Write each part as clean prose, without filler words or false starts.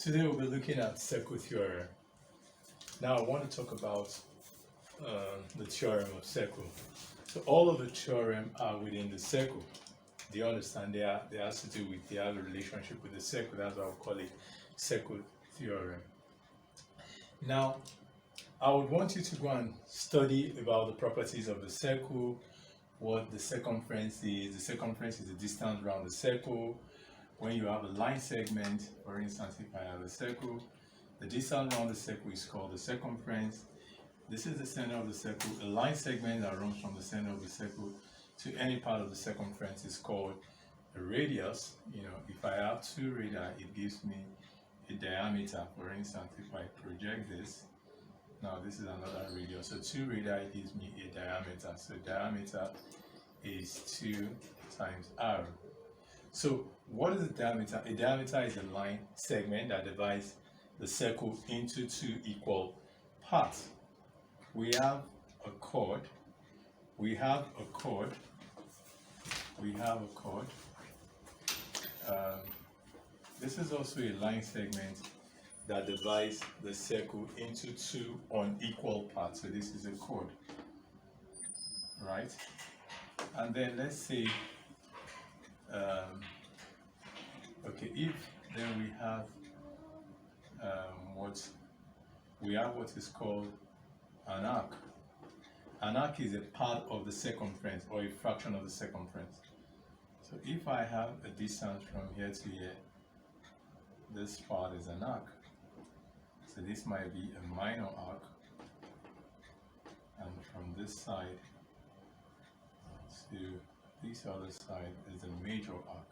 Today we'll be looking at circle theorem. Now I want to talk about the theorem of circle. So all of the theorem are within the circle. Do you understand? They have to do with, they have a relationship with the circle. That's why I call it circle theorem. Now I would want you to go and study about the properties of the circle, what the circumference is. The circumference is the distance around the circle. When you have a line segment, for instance, if I have a circle, the distance around the circle is called the circumference. This is the center of the circle. A line segment that runs from the center of the circle to any part of the circumference is called a radius. You know, if I have two radii, it gives me a diameter. For instance, if I project this, now this is another radius. So 2 radii gives me a diameter. So diameter is 2 times r. So what is a diameter? A diameter is a line segment that divides the circle into 2 equal parts. We have a chord. This is also a line segment that divides the circle into 2 unequal parts. So this is a chord, right? And then let's say okay, if then we have what is called an arc. An arc is a part of the circumference or a fraction of the circumference. So if I have a distance from here to here, this part is an arc. So this might be a minor arc, and from this side to this other side is a major arc.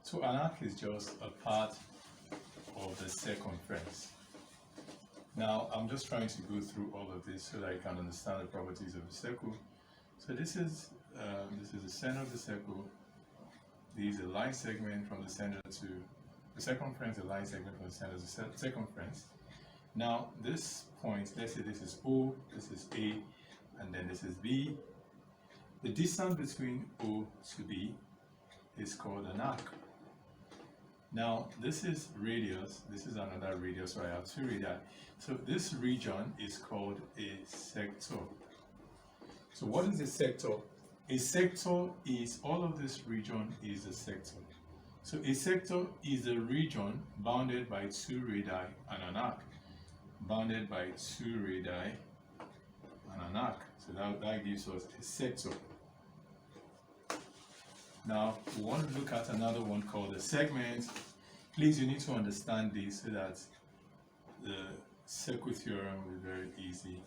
So an arc is just a part of the circumference. Now I'm just trying to go through all of this so that I can understand the properties of the circle. So this is the center of the circle. This is a line segment from the center to the circumference, a line segment from the center to the circumference. Now this point, let's say this is O, this is A, and then this is B. The distance between O to B is called an arc. Now this is radius, this is another radius, so I have 2 radii. So this region is called a sector. So what is a sector? A sector is, all of this region is a sector. So a sector is a region bounded by 2 radii and an arc. Bounded by 2 radii and an arc. So that gives us a sector. Now we want to look at another one called a segment. Please, you need to understand this so that the circle theorem will be very easy.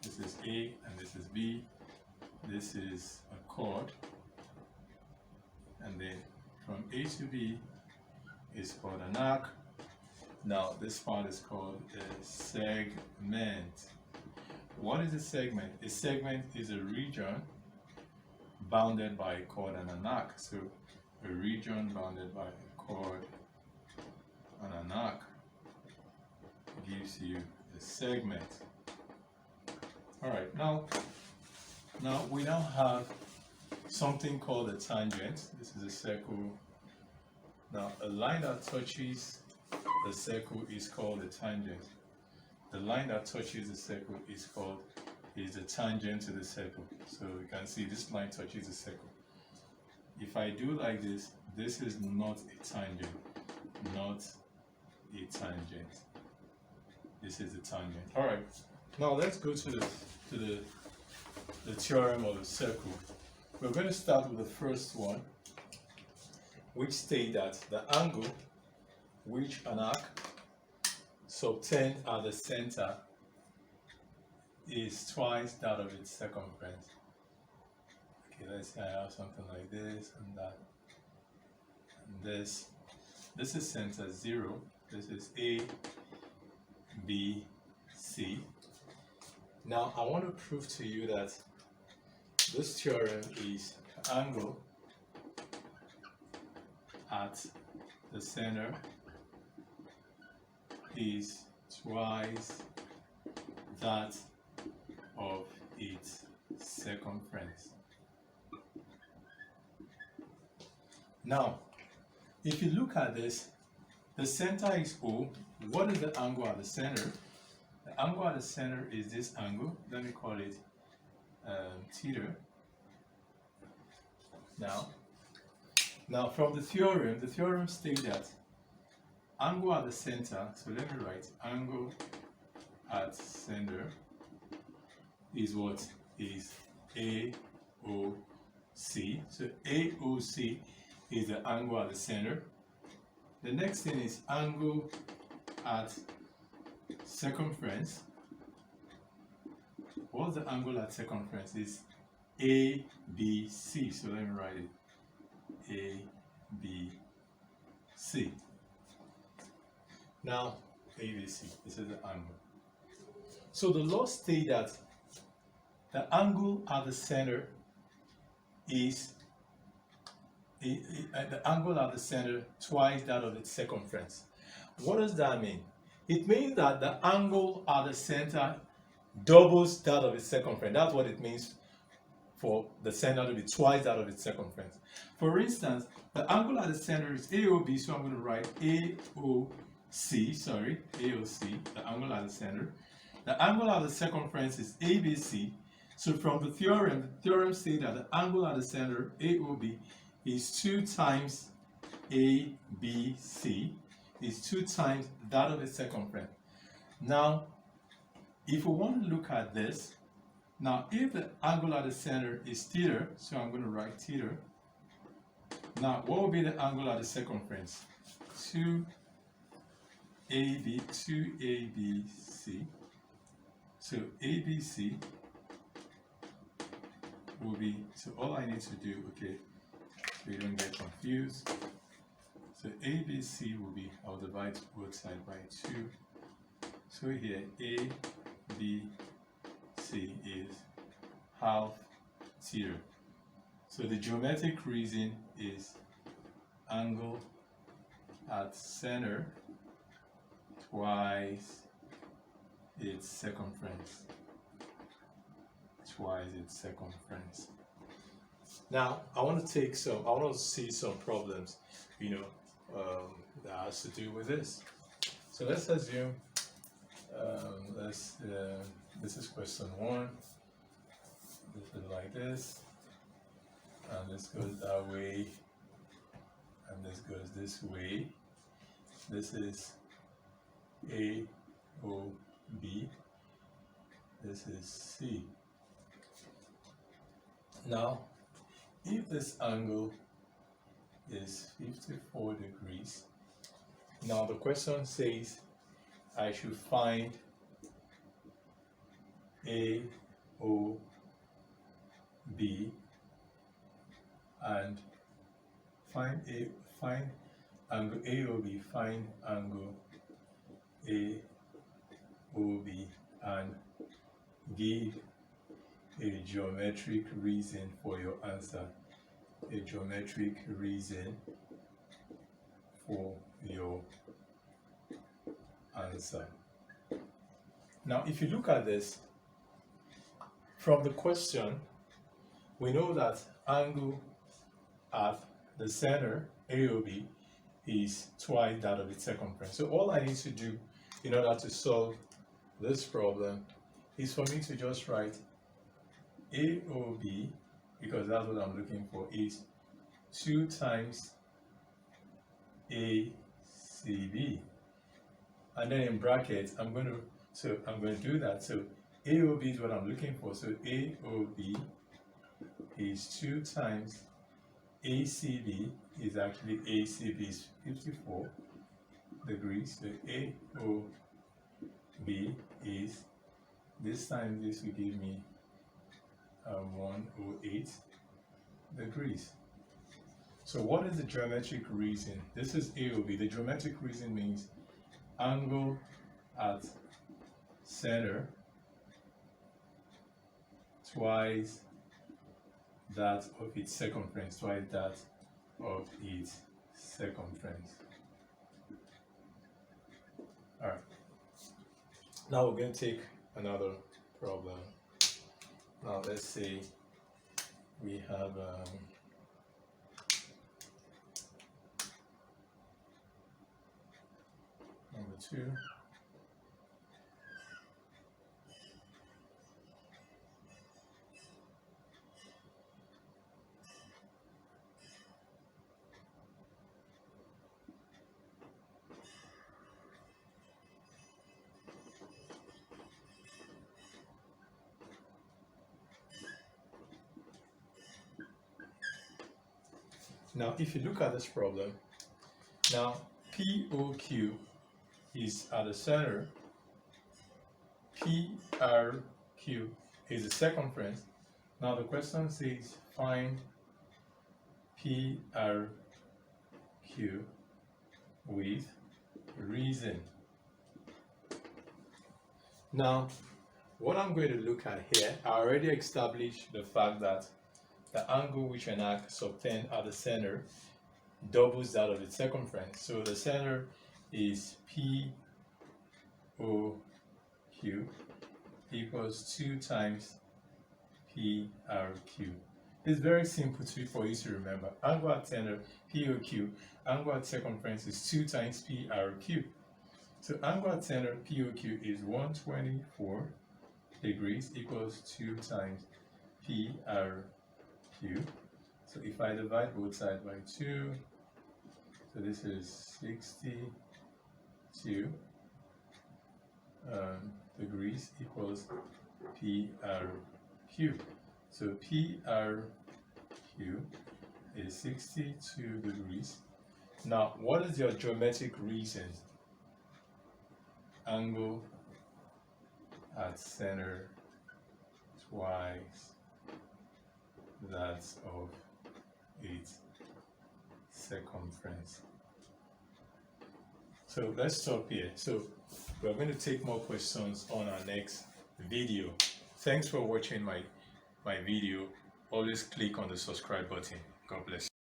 This is A and this is B. This is a chord, and then from A to B is called an arc. Now this part is called a segment. What is a segment? A segment is a region bounded by a chord and an arc. So a region bounded by a chord and an arc gives you a segment. All right, now we now have something called a tangent. This is a circle. Now a line that touches the circle is called a tangent. The line that touches the circle is the tangent to the circle. So you can see this line touches the circle. If I do like this, this is not a tangent. Not a tangent. This is a tangent. All right. Now let's go to the theorem of the circle. We're going to start with the first one, which states that the angle which an arc subtends at the center is twice that of its circumference. Okay, let's say I have something like this and that. And this is center 0. This is A, B, C. Now I want to prove to you that this theorem is angle at the center is twice that of its circumference. Now, if you look at this, the center is O. What is the angle at the center? The angle at the center is this angle. Let me call it theta. Now from the theorem states that angle at the center, so let me write angle at center is what? Is AOC. So AOC is the angle at the center. The next thing is angle at circumference. What's the angle at circumference? Is ABC. So let me write it. ABC. Now, ABC. This is the angle. So the law states that the angle at the center is the angle at the center twice that of its circumference. What does that mean? It means that the angle at the center doubles that of its circumference. That's what it means for the center to be twice that of its circumference. For instance, the angle at the center is AOB, so I'm going to write AOC, the angle at the center. The angle at the circumference is ABC. So from the theorem states that the angle at the center, AOB, is 2 times ABC, is 2 times that of its circumference. Now, if we want to look at this, now if the angle at the center is theta, so I'm going to write theta. Now, what will be the angle at the circumference? 2ABC. So ABC will be, so all I need to do, okay, so you don't get confused. So ABC will be, I'll divide both sides by 2. So here, ABC is half theta. So the geometric reason is angle at center twice its circumference. Now, I want to see some problems, that has to do with this. So let's assume, this is question 1. This is like this, and this goes that way, and this goes this way. This is AOB. This is C. Now, if this angle is 54 degrees, now the question says I should find AOB and find angle AOB, find angle AOB, and give a geometric reason for your answer. A geometric reason for your answer. Now, if you look at this from the question, we know that angle at the center, AOB, is twice that of its circumference. So all I need to do in order to solve this problem is for me to just write AOB, because that's what I'm looking for, is 2 times ACB. And then in brackets, I'm going to do that. So AOB is what I'm looking for. So AOB is 2 times ACB, is actually ACB is 54 degrees. So AOB is, this time this will give me 108 degrees. So what is the geometric reason? This is AOB. The geometric reason means angle at center twice that of its circumference, twice that of its circumference. All right. Now we're going to take another problem. Now let's say we have 2. Now, if you look at this problem, now POQ is at the center, PRQ is the circumference. Now the question says find PRQ with reason. Now, what I'm going to look at here, I already established the fact that the angle which an arc subtend at the center doubles that of its circumference. So the center is POQ equals 2 times PRQ. It's very simple for you to remember. Angle at center, POQ, angle at circumference is 2 times PRQ. So angle at center, POQ, is 124 degrees equals 2 times PRQ. So if I divide both sides by 2, so this is 62 degrees equals PRQ. So PRQ is 62 degrees. Now, what is your geometric reason? Angle at center twice that of its circumference. So let's stop here. So we're going to take more questions on our next video. Thanks for watching my video. Always click on the subscribe button. God bless you.